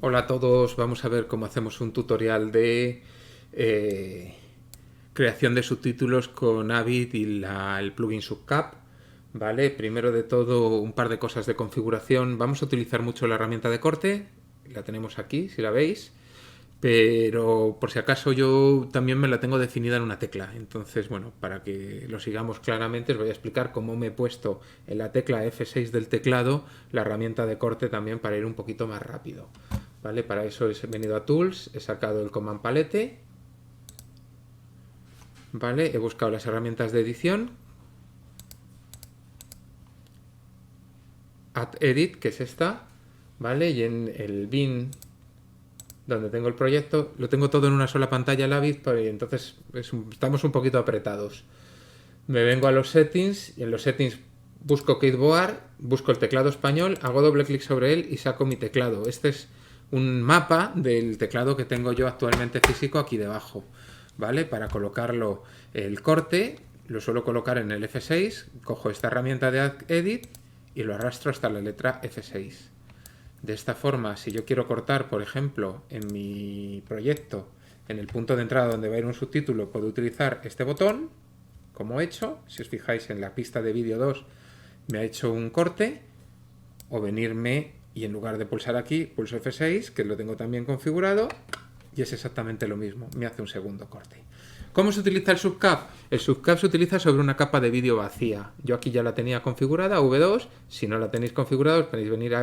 Hola a todos, vamos a ver cómo hacemos un tutorial de creación de subtítulos con Avid y el plugin Subcap. Vale, primero de todo un par de cosas de configuración. Vamos a utilizar mucho la herramienta de corte, la tenemos aquí si la veis, pero por si acaso yo también me la tengo definida en una tecla. Entonces, bueno, para que lo sigamos claramente os voy a explicar cómo me he puesto en la tecla F6 del teclado la herramienta de corte también para ir un poquito más rápido. ¿Vale? Para eso he venido a Tools, he sacado el Command Palette, ¿vale? He buscado las herramientas de edición, Add Edit, que es esta, ¿vale? Y en el bin donde tengo el proyecto, lo tengo todo en una sola pantalla el Avid, y entonces estamos un poquito apretados. Me vengo a los settings y en los settings busco Keyboard, busco el teclado español, hago doble clic sobre él y saco mi teclado. Este es un mapa del teclado que tengo yo actualmente físico aquí debajo, ¿vale? Para colocarlo el corte, lo suelo colocar en el F6, cojo esta herramienta de Edit y lo arrastro hasta la letra F6. De esta forma, si yo quiero cortar, por ejemplo, en mi proyecto, en el punto de entrada donde va a ir un subtítulo, puedo utilizar este botón, como he hecho. Si os fijáis en la pista de vídeo 2, me ha hecho un corte, o venirme y en lugar de pulsar aquí, pulso F6, que lo tengo también configurado, y es exactamente lo mismo, me hace un segundo corte. ¿Cómo se utiliza el subcap? El subcap se utiliza sobre una capa de vídeo vacía. Yo aquí ya la tenía configurada, V2. Si no la tenéis configurada, os podéis venir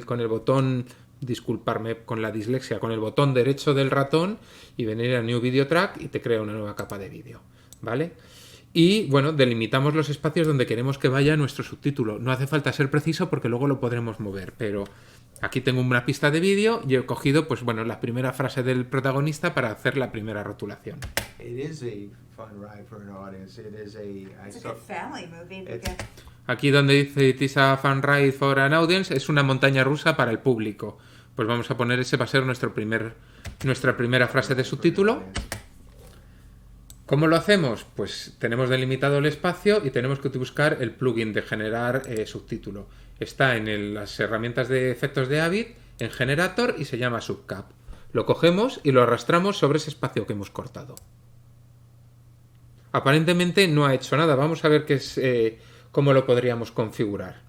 con el botón, disculparme con la dislexia, con el botón derecho del ratón y venir a New Video Track y te crea una nueva capa de vídeo. ¿Vale? Y bueno, delimitamos los espacios donde queremos que vaya nuestro subtítulo. No hace falta ser preciso porque luego lo podremos mover, pero aquí tengo una pista de vídeo y he cogido, pues bueno, la primera frase del protagonista para hacer la primera rotulación. It is a fun ride for an audience. It is It's a good family movie. Aquí donde dice It is a fun ride for an audience es una montaña rusa para el público. Pues vamos a poner ese va a ser nuestra primera frase de subtítulo. ¿Cómo lo hacemos? Pues tenemos delimitado el espacio y tenemos que buscar el plugin de generar subtítulo. Está en las herramientas de efectos de Avid, en Generator y se llama Subcap. Lo cogemos y lo arrastramos sobre ese espacio que hemos cortado. Aparentemente no ha hecho nada. Vamos a ver cómo lo podríamos configurar.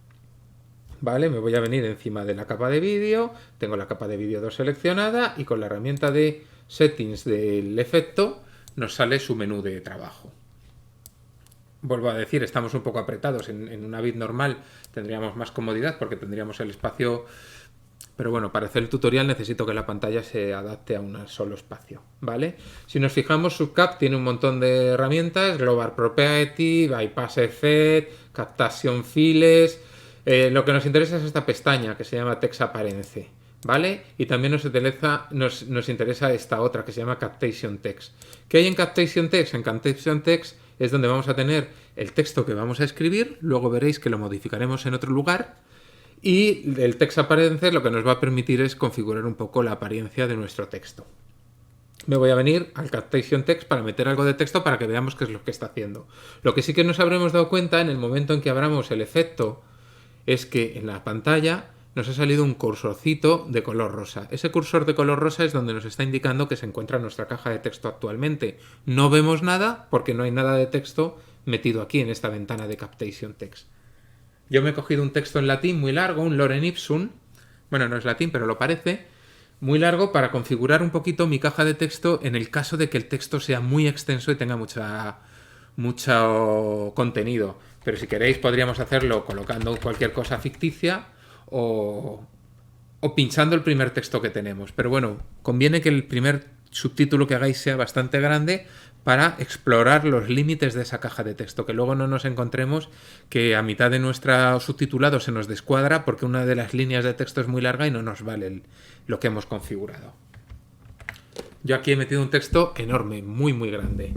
Vale, me voy a venir encima de la capa de vídeo, tengo la capa de vídeo 2 seleccionada y con la herramienta de settings del efecto nos sale su menú de trabajo. Vuelvo a decir, estamos un poco apretados. En una Avid normal tendríamos más comodidad porque tendríamos el espacio, pero bueno, para hacer el tutorial necesito que la pantalla se adapte a un solo espacio, ¿vale? Si nos fijamos, Subcap tiene un montón de herramientas: Global Property, Bypass Effect, Captation Files. Lo que nos interesa es esta pestaña que se llama Text Appearance, ¿vale? Y también nos interesa esta otra que se llama Captation Text. ¿Qué hay en Captation Text? En Captation Text es donde vamos a tener el texto que vamos a escribir, luego veréis que lo modificaremos en otro lugar, y el Text Appearance lo que nos va a permitir es configurar un poco la apariencia de nuestro texto. Me voy a venir al Captation Text para meter algo de texto para que veamos qué es lo que está haciendo. Lo que sí que nos habremos dado cuenta en el momento en que abramos el efecto es que en la pantalla nos ha salido un cursorcito de color rosa. Ese cursor de color rosa es donde nos está indicando que se encuentra nuestra caja de texto actualmente. No vemos nada porque no hay nada de texto metido aquí en esta ventana de Captation Text. Yo me he cogido un texto en latín muy largo, un Lorem Ipsum. Bueno, no es latín, pero lo parece. Muy largo para configurar un poquito mi caja de texto en el caso de que el texto sea muy extenso y tenga mucho contenido. Pero si queréis podríamos hacerlo colocando cualquier cosa ficticia o pinchando el primer texto que tenemos. Pero bueno, conviene que el primer subtítulo que hagáis sea bastante grande para explorar los límites de esa caja de texto, que luego no nos encontremos que a mitad de nuestro subtitulado se nos descuadra porque una de las líneas de texto es muy larga y no nos vale lo que hemos configurado. Yo aquí he metido un texto enorme, muy muy grande.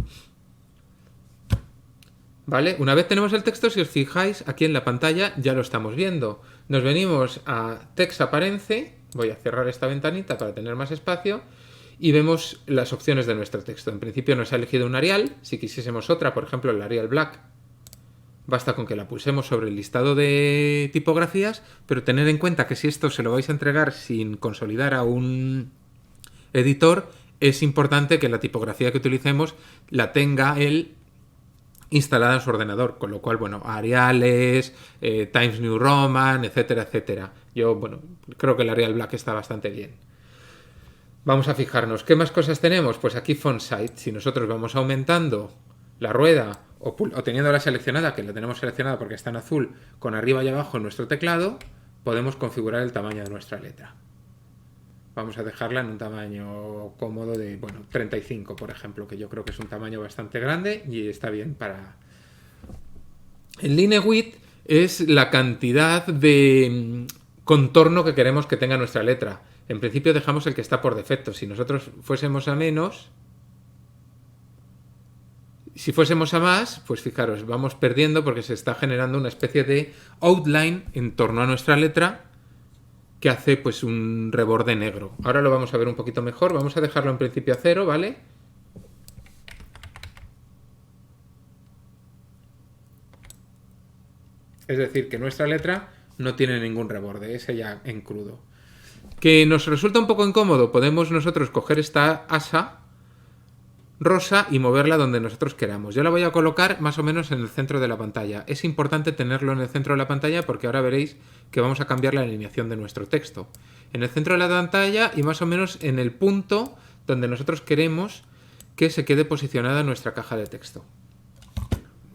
¿Vale? Una vez tenemos el texto, si os fijáis, aquí en la pantalla ya lo estamos viendo. Nos venimos a Text Appearance, voy a cerrar esta ventanita para tener más espacio, y vemos las opciones de nuestro texto. En principio nos ha elegido un Arial. Si quisiésemos otra, por ejemplo el Arial Black, basta con que la pulsemos sobre el listado de tipografías, pero tened en cuenta que si esto se lo vais a entregar sin consolidar a un editor, es importante que la tipografía que utilicemos la tenga él instalada en su ordenador, con lo cual, bueno, Ariales, Times New Roman, etcétera, etcétera. Yo, bueno, creo que el Arial Black está bastante bien. Vamos a fijarnos, ¿qué más cosas tenemos? Pues aquí Font Size, si nosotros vamos aumentando la rueda o teniéndola seleccionada, que la tenemos seleccionada porque está en azul, con arriba y abajo en nuestro teclado, podemos configurar el tamaño de nuestra letra. Vamos a dejarla en un tamaño cómodo de, bueno, 35, por ejemplo, que yo creo que es un tamaño bastante grande y está bien para... El line width es la cantidad de contorno que queremos que tenga nuestra letra. En principio dejamos el que está por defecto. Si nosotros fuésemos a menos... Si fuésemos a más, pues fijaros, vamos perdiendo porque se está generando una especie de outline en torno a nuestra letra que hace pues un reborde negro. Ahora lo vamos a ver un poquito mejor. Vamos a dejarlo en principio a 0, ¿vale? Es decir, que nuestra letra no tiene ningún reborde, es ella en crudo. Que nos resulta un poco incómodo, podemos nosotros coger esta asa rosa y moverla donde nosotros queramos. Yo la voy a colocar más o menos en el centro de la pantalla. Es importante tenerlo en el centro de la pantalla porque ahora veréis que vamos a cambiar la alineación de nuestro texto. En el centro de la pantalla y más o menos en el punto donde nosotros queremos que se quede posicionada nuestra caja de texto.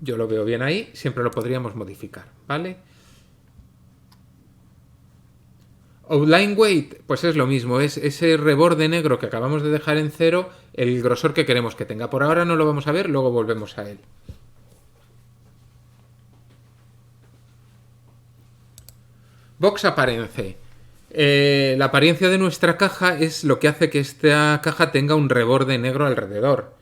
Yo lo veo bien ahí, siempre lo podríamos modificar, ¿vale? Outline weight, pues es lo mismo, es ese reborde negro que acabamos de dejar en 0, el grosor que queremos que tenga. Por ahora no lo vamos a ver, luego volvemos a él. Box Appearance. La apariencia de nuestra caja es lo que hace que esta caja tenga un reborde negro alrededor,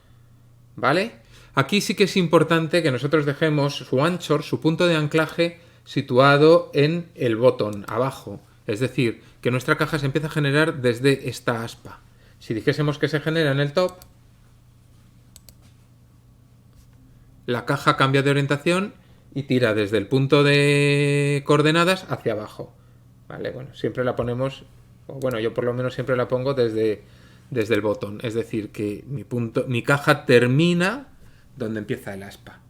¿vale? Aquí sí que es importante que nosotros dejemos su anchor, su punto de anclaje, situado en el botón, abajo. Es decir, que nuestra caja se empieza a generar desde esta aspa. Si dijésemos que se genera en el top, la caja cambia de orientación y tira desde el punto de coordenadas hacia abajo. Vale, bueno, siempre la ponemos, bueno, yo por lo menos siempre la pongo desde el botón. Es decir, que mi caja termina donde empieza el aspa.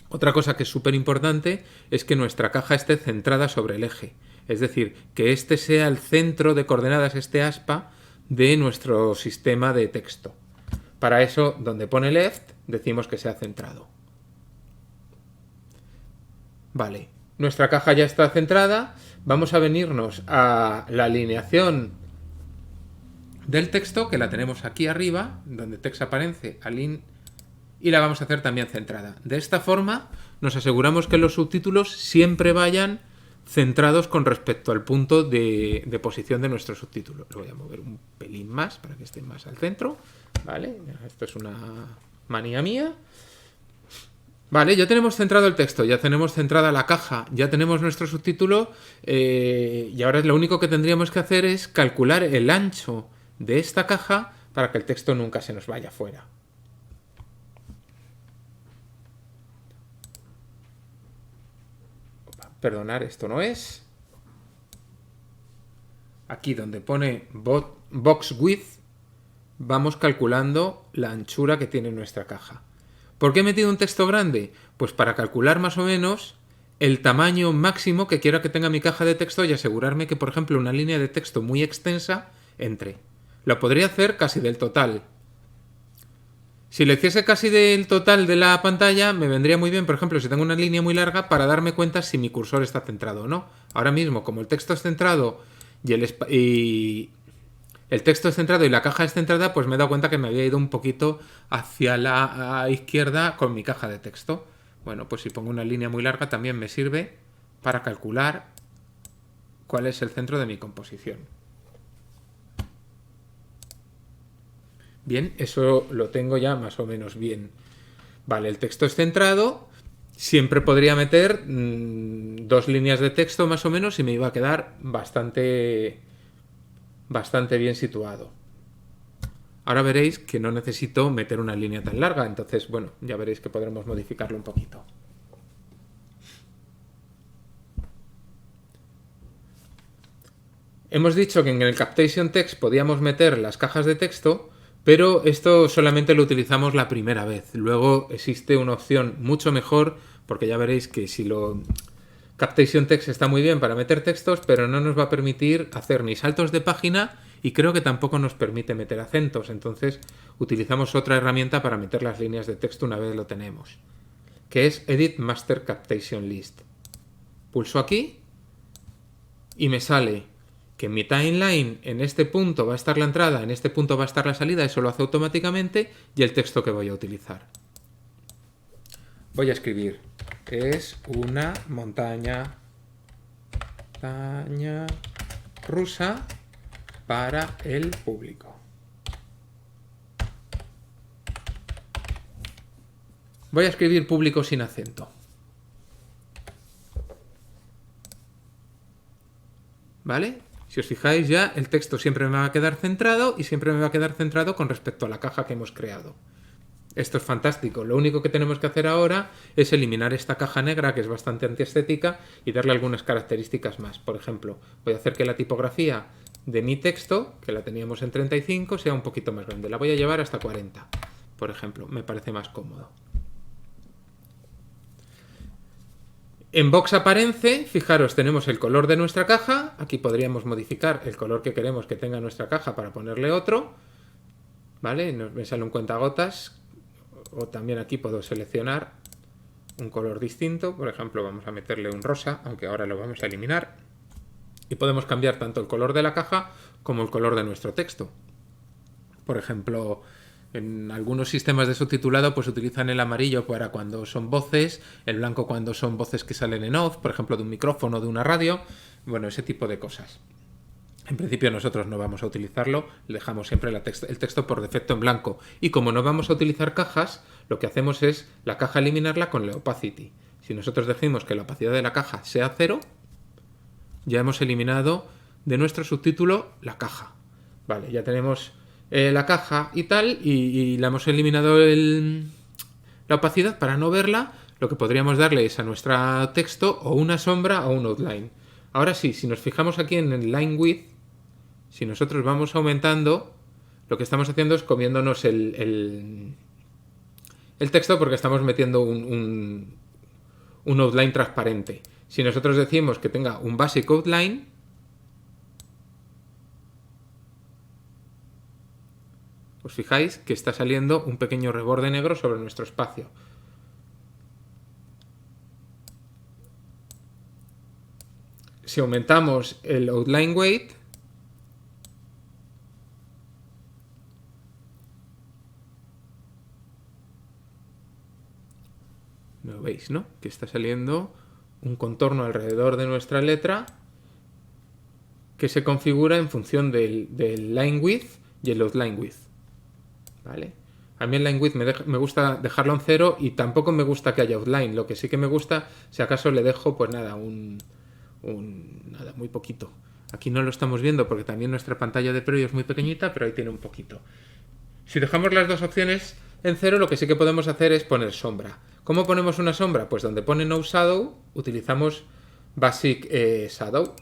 Otra cosa que es súper importante es que nuestra caja esté centrada sobre el eje. Es decir, que este sea el centro de coordenadas, este aspa, de nuestro sistema de texto. Para eso, donde pone left, decimos que sea centrado. Vale, nuestra caja ya está centrada. Vamos a venirnos a la alineación del texto, que la tenemos aquí arriba, donde text aparece, y la vamos a hacer también centrada. De esta forma, nos aseguramos que los subtítulos siempre vayan centrados con respecto al punto de posición de nuestro subtítulo. Lo voy a mover un pelín más para que esté más al centro. Vale, esto es una manía mía. Vale, ya tenemos centrado el texto, ya tenemos centrada la caja, ya tenemos nuestro subtítulo y ahora lo único que tendríamos que hacer es calcular el ancho de esta caja para que el texto nunca se nos vaya fuera. Perdonar, esto no es. Aquí donde pone box width, vamos calculando la anchura que tiene nuestra caja. ¿Por qué he metido un texto grande? Pues para calcular más o menos el tamaño máximo que quiera que tenga mi caja de texto y asegurarme que, por ejemplo, una línea de texto muy extensa entre. Lo podría hacer casi del total. Si lo hiciese casi del total de la pantalla, me vendría muy bien, por ejemplo, si tengo una línea muy larga, para darme cuenta si mi cursor está centrado o no. Ahora mismo, como el texto es centrado y el texto es centrado y la caja es centrada, pues me he dado cuenta que me había ido un poquito hacia la izquierda con mi caja de texto. Bueno, pues si pongo una línea muy larga también me sirve para calcular cuál es el centro de mi composición. Bien, eso lo tengo ya más o menos bien. Vale, el texto es centrado. Siempre podría meter 2 líneas de texto más o menos y me iba a quedar bastante bien situado. Ahora veréis que no necesito meter una línea tan larga, entonces, bueno, ya veréis que podremos modificarlo un poquito. Hemos dicho que en el Captation Text podíamos meter las cajas de texto, pero esto solamente lo utilizamos la primera vez. Luego existe una opción mucho mejor, porque ya veréis que si lo... Captation Text está muy bien para meter textos, pero no nos va a permitir hacer ni saltos de página y creo que tampoco nos permite meter acentos. Entonces utilizamos otra herramienta para meter las líneas de texto una vez lo tenemos, que es Edit Master Captation List. Pulso aquí y me sale que en mi timeline en este punto va a estar la entrada, en este punto va a estar la salida, eso lo hace automáticamente, y el texto que voy a utilizar. Voy a escribir, es una montaña rusa para el público. Voy a escribir público sin acento. ¿Vale? Si os fijáis ya, el texto siempre me va a quedar centrado y siempre me va a quedar centrado con respecto a la caja que hemos creado. Esto es fantástico. Lo único que tenemos que hacer ahora es eliminar esta caja negra, que es bastante antiestética, y darle algunas características más. Por ejemplo, voy a hacer que la tipografía de mi texto, que la teníamos en 35, sea un poquito más grande. La voy a llevar hasta 40, por ejemplo. Me parece más cómodo. En Box Apparence, fijaros, tenemos el color de nuestra caja. Aquí podríamos modificar el color que queremos que tenga nuestra caja para ponerle otro. ¿Vale? Me sale un cuentagotas. O también aquí puedo seleccionar un color distinto. Por ejemplo, vamos a meterle un rosa, aunque ahora lo vamos a eliminar. Y podemos cambiar tanto el color de la caja como el color de nuestro texto. Por ejemplo, en algunos sistemas de subtitulado pues utilizan el amarillo para cuando son voces, el blanco cuando son voces que salen en off, por ejemplo de un micrófono o de una radio. Bueno, ese tipo de cosas. En principio nosotros no vamos a utilizarlo, dejamos siempre el texto por defecto en blanco. Y como no vamos a utilizar cajas, lo que hacemos es la caja eliminarla con la opacity. Si nosotros decimos que la opacidad de la caja sea 0, ya hemos eliminado de nuestro subtítulo la caja. Vale, ya tenemos la caja y tal, y la hemos eliminado la opacidad para no verla. Lo que podríamos darle es a nuestro texto o una sombra o un outline. Ahora sí, si nos fijamos aquí en el line width, si nosotros vamos aumentando, lo que estamos haciendo es comiéndonos el texto porque estamos metiendo un outline transparente. Si nosotros decimos que tenga un basic outline, os fijáis que está saliendo un pequeño reborde negro sobre nuestro espacio. Si aumentamos el outline weight, lo veis, ¿no? Que está saliendo un contorno alrededor de nuestra letra que se configura en función del line width y el outline width. ¿Vale? A mí el line width me gusta dejarlo en 0 y tampoco me gusta que haya outline. Lo que sí que me gusta, si acaso le dejo, pues nada, nada, muy poquito. Aquí no lo estamos viendo porque también nuestra pantalla de preview es muy pequeñita, pero ahí tiene un poquito. Si dejamos las dos opciones en 0, lo que sí que podemos hacer es poner sombra. ¿Cómo ponemos una sombra? Pues donde pone No Shadow, utilizamos Basic Shadow.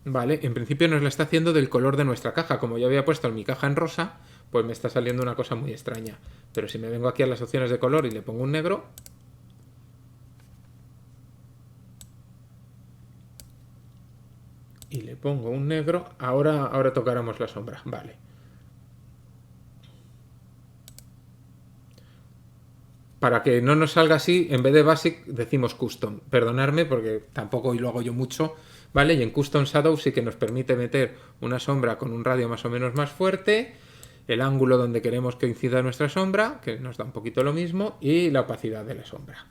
Vale, en principio nos la está haciendo del color de nuestra caja. Como yo había puesto en mi caja en rosa, pues me está saliendo una cosa muy extraña. Pero si me vengo aquí a las opciones de color y le pongo un negro, y le pongo un negro, ahora tocáramos la sombra. Vale. Para que no nos salga así, en vez de Basic decimos Custom. Perdonadme porque tampoco hoy lo hago yo mucho, ¿vale? Y en Custom Shadow sí que nos permite meter una sombra con un radio más o menos más fuerte, el ángulo donde queremos que incida nuestra sombra, que nos da un poquito lo mismo, y la opacidad de la sombra.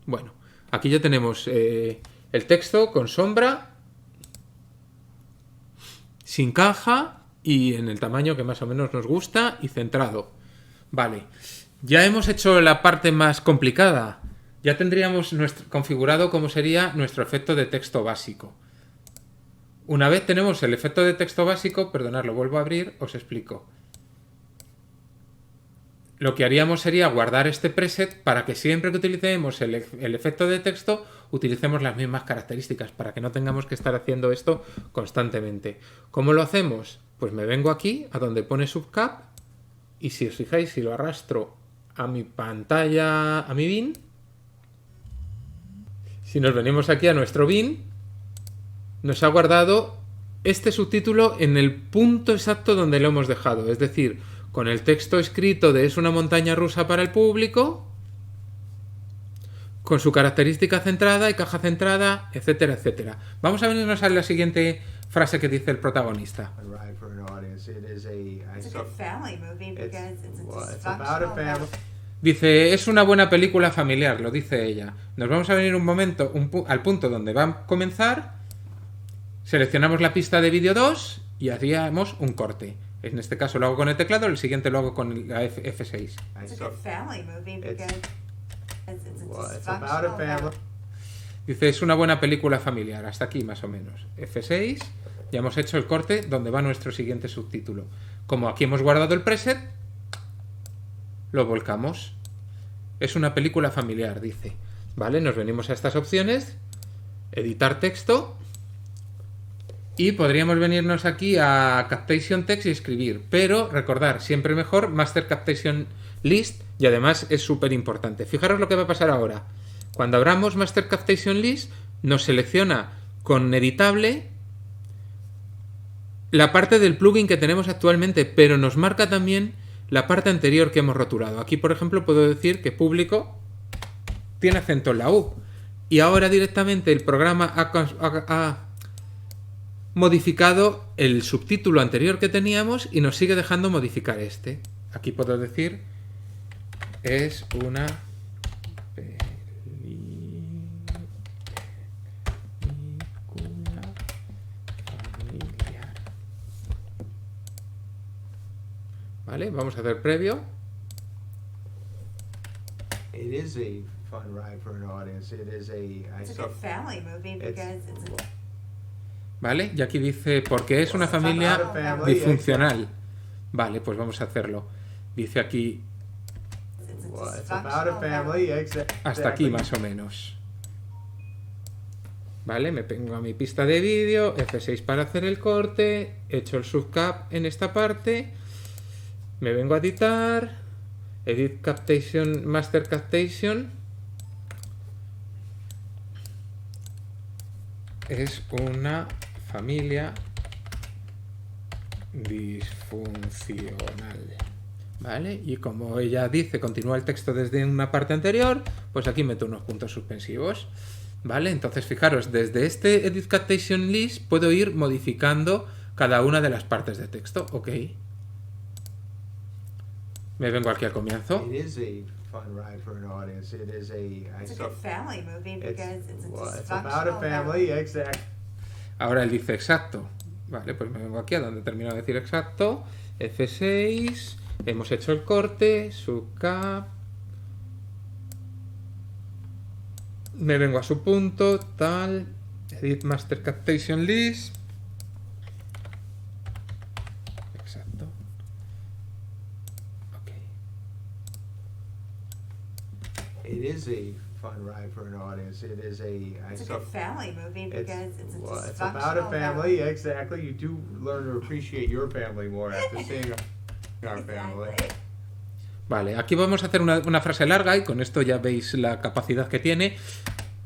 Bueno, aquí ya tenemos el texto con sombra, sin caja y en el tamaño que más o menos nos gusta y centrado. Vale. Ya hemos hecho la parte más complicada. Ya tendríamos configurado cómo sería nuestro efecto de texto básico. Una vez tenemos el efecto de texto básico, perdonad, lo vuelvo a abrir, os explico. Lo que haríamos sería guardar este preset para que siempre que utilicemos el efecto de texto utilicemos las mismas características para que no tengamos que estar haciendo esto constantemente. ¿Cómo lo hacemos? Pues me vengo aquí a donde pone subcap y si os fijáis, si lo arrastro a mi pantalla, a mi bin, si nos venimos aquí a nuestro bin, nos ha guardado este subtítulo en el punto exacto donde lo hemos dejado, es decir, con el texto escrito de es una montaña rusa para el público, con su característica centrada y caja centrada, etcétera, etcétera. Vamos a venirnos a la siguiente frase que dice el protagonista. Fun ride for an audience. It is It's a good family movie because it's about a family. Dice, es una buena película familiar, lo dice ella. Nos vamos a venir un momento al punto donde va a comenzar, seleccionamos la pista de vídeo 2 y hacíamos un corte. En este caso lo hago con el teclado, el siguiente lo hago con la F6. It's a good family movie because It's about a family. Dice, es una buena película familiar, hasta aquí más o menos. F6, ya hemos hecho el corte donde va nuestro siguiente subtítulo. Como aquí hemos guardado el preset, lo volcamos. Es una película familiar, dice. Vale, nos venimos a estas opciones, editar texto, y podríamos venirnos aquí a Captation Text y escribir. Pero recordar, siempre mejor Master Captation List, y además es súper importante. Fijaros lo que va a pasar ahora. Cuando abramos Master Captation List, nos selecciona con editable la parte del plugin que tenemos actualmente, pero nos marca también la parte anterior que hemos rotulado. Aquí, por ejemplo, puedo decir que público tiene acento en la U. Y ahora directamente el programa ha modificado el subtítulo anterior que teníamos y nos sigue dejando modificar este. Aquí puedo decir, es una película familiar. Vale, vamos a hacer previo. It is a fun ride for an audience. It is it's a good family movie because Vale, y aquí dice, porque es una familia disfuncional. Vale, pues vamos a hacerlo. Dice aquí, it's about a family. hasta aquí más o menos. Vale, me pongo a mi pista de vídeo, F6 para hacer el corte, he hecho el subcap en esta parte, me vengo a editar, edit captation, master captation, es una familia disfuncional. ¿Vale? Y como ella dice, continúa el texto desde una parte anterior, pues aquí meto unos puntos suspensivos. ¿Vale? Entonces, fijaros, desde este Edit Captation List puedo ir modificando cada una de las partes de texto. Ok. Me vengo aquí al comienzo. It is a fun ride for an audience. It is it's a good family movie because it's about a family. Exactly. Ahora él dice exacto. Vale, pues me vengo aquí a donde termino de decir exacto. F6. Hemos hecho el corte. Subcap. Me vengo a su punto. Tal. Edit Master Captation List. Exacto. Ok. It is a fun ride for an audience. It is it's a good family movie because it's about a family. Exactly. You do learn to appreciate your family more after seeing our family. Vale, aquí vamos a hacer una frase larga y con esto ya veis la capacidad que tiene.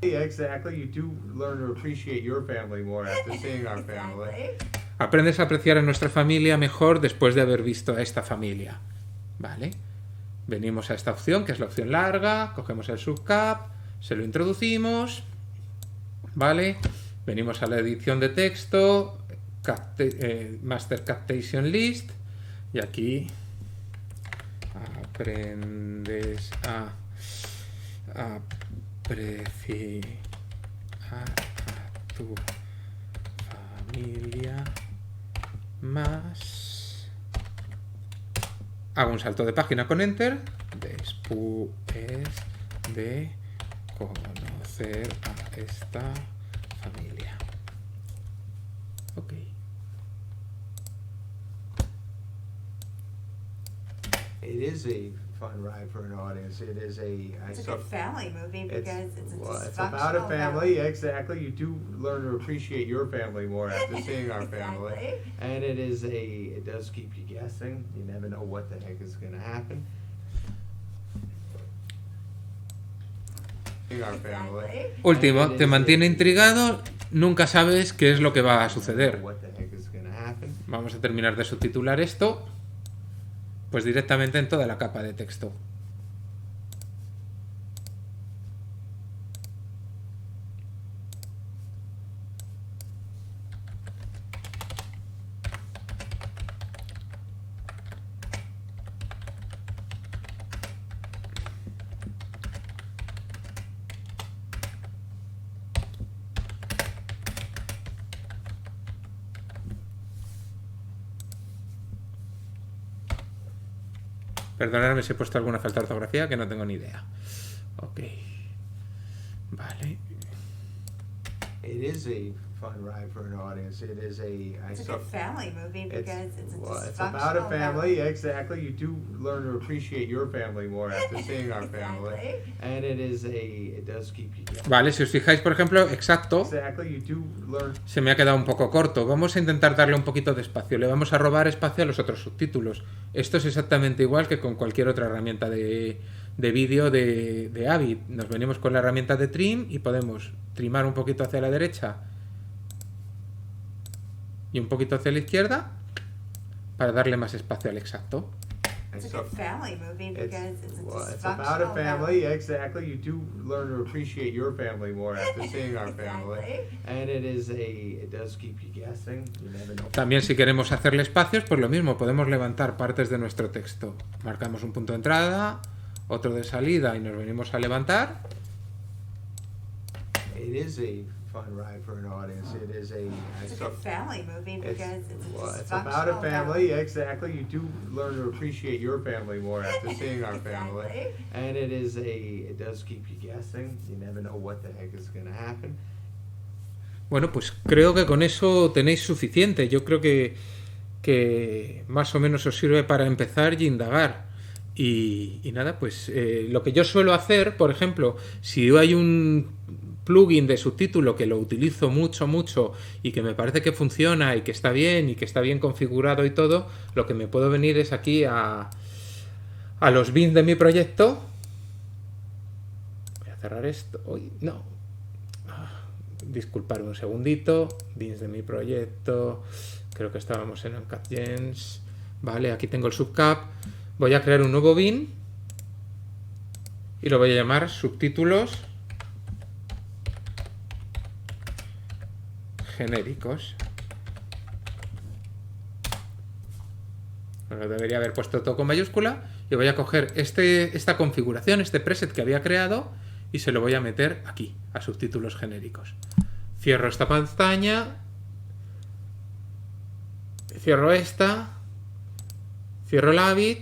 Exactly. You do learn to appreciate your family more after seeing our family. Aprendes a apreciar a nuestra familia mejor después de haber visto a esta familia. Vale. Venimos a esta opción, que es la opción larga, cogemos el subcap, se lo introducimos, ¿vale? Venimos a la edición de texto, Master Captation List, y aquí aprendes a apreciar a tu familia más. Hago un salto de página con Enter después de conocer a esta familia. Ok. It is a fun ride for an audience. It is It's a good family movie because it's it's about a dysfunctional family, exactly. You do learn to appreciate your family more after seeing our family. Exactly. And it does keep you guessing. You never know what the heck is going to happen. Seeing our family. Exactly. Último, te mantiene intrigado, nunca sabes qué es lo que va a suceder. What the heck is going to happen. Vamos a terminar de subtitular esto, pues directamente en toda la capa de texto. Perdonadme si he puesto alguna falta de ortografía que no tengo ni idea. Ok. Vale. It is a fun ride for an audience. It is It's a good family movie because it's it's about a family, exactly. You do learn to appreciate your family more after seeing our family. Exactly. And it does keep you guessing. Vale, si os fijáis, por ejemplo, exacto, Exactly, you do learn. se me ha quedado un poco corto. Vamos a intentar darle un poquito de espacio. Le vamos a robar espacio a los otros subtítulos. Esto es exactamente igual que con cualquier otra herramienta de vídeo de Avid. Nos venimos con la herramienta de trim y podemos trimar un poquito hacia la derecha y un poquito hacia la izquierda para darle más espacio al exacto. It's a good family movie because It's about a family, exactly. You do learn to appreciate your family more after seeing our family. Exactly. And it does keep you guessing. You never know. También si queremos hacerle espacios, pues lo mismo, podemos levantar partes de nuestro texto. Marcamos un punto de entrada, otro de salida y nos venimos a levantar. It is a fun ride for an audience. It is It's a good family movie because it's about a family, exactly. You do learn to appreciate your family more after seeing our family. Exactly. And it does keep you guessing. You never know what the heck is going to happen. Bueno, pues creo que con eso tenéis suficiente. Yo creo que más o menos os sirve para empezar y indagar. Y nada, pues lo que yo suelo hacer, por ejemplo, si hay un plugin de subtítulo que lo utilizo mucho y que me parece que funciona y que está bien configurado y todo, lo que me puedo venir es aquí a los bins de mi proyecto. Voy a cerrar esto. Uy, no. Disculpad un segundito. Bins de mi proyecto. Creo que estábamos en UncutGems. Vale, aquí tengo el subcap. Voy a crear un nuevo bin y lo voy a llamar subtítulos genéricos. Bueno, debería haber puesto todo con mayúscula y voy a coger esta configuración, este preset que había creado y se lo voy a meter aquí, a subtítulos genéricos. Cierro esta pestaña, cierro esta, cierro el Avid.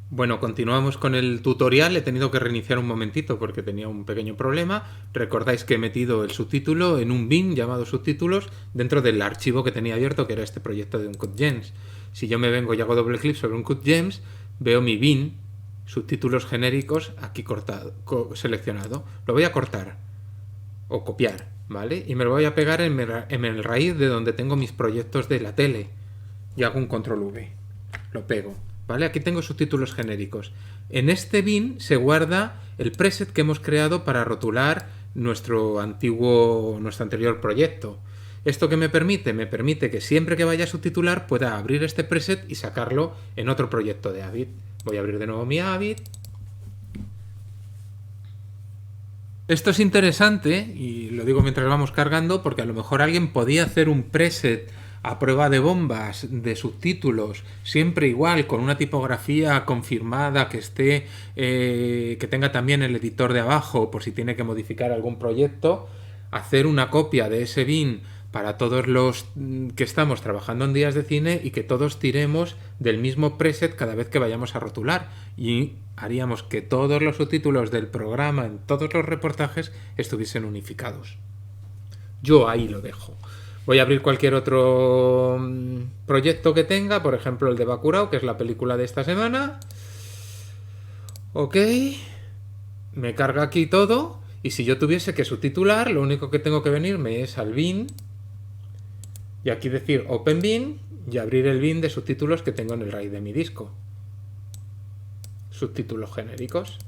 Bueno, continuamos con el tutorial. He tenido que reiniciar un momentito porque tenía un pequeño problema. Recordáis que he metido el subtítulo en un bin llamado subtítulos dentro del archivo que tenía abierto, que era este proyecto de UncutGems. Si yo me vengo y hago doble clic sobre UncutGems, veo mi bin, subtítulos genéricos, aquí seleccionado. Lo voy a cortar o copiar, ¿vale? Y me lo voy a pegar en el raíz de donde tengo mis proyectos de la tele. Y hago un control V. Lo pego. ¿Vale? Aquí tengo subtítulos genéricos. En este bin se guarda el preset que hemos creado para rotular nuestro anterior proyecto. ¿Esto qué me permite? Me permite que siempre que vaya a subtitular pueda abrir este preset y sacarlo en otro proyecto de Avid. Voy a abrir de nuevo mi Avid. Esto es interesante, y lo digo mientras vamos cargando, porque a lo mejor alguien podía hacer un preset a prueba de bombas de subtítulos, siempre igual, con una tipografía confirmada que esté, que tenga también el editor de abajo por si tiene que modificar algún proyecto, hacer una copia de ese bin para todos los que estamos trabajando en días de cine y que todos tiremos del mismo preset cada vez que vayamos a rotular, y haríamos que todos los subtítulos del programa en todos los reportajes estuviesen unificados. Yo ahí lo dejo. Voy a abrir cualquier otro proyecto que tenga, por ejemplo el de Bacurau, que es la película de esta semana. Ok, me carga aquí todo, y si yo tuviese que subtitular, lo único que tengo que venirme es al bin, y aquí decir Open Bin, y abrir el bin de subtítulos que tengo en el RAID de mi disco. Subtítulos genéricos.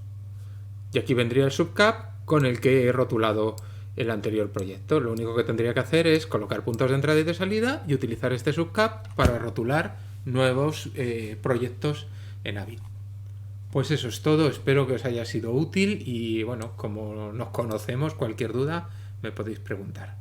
Y aquí vendría el subcap con el que he rotulado el anterior proyecto. Lo único que tendría que hacer es colocar puntos de entrada y de salida y utilizar este subcap para rotular nuevos proyectos en Avid. Pues eso es todo, espero que os haya sido útil y bueno, como nos conocemos, cualquier duda me podéis preguntar.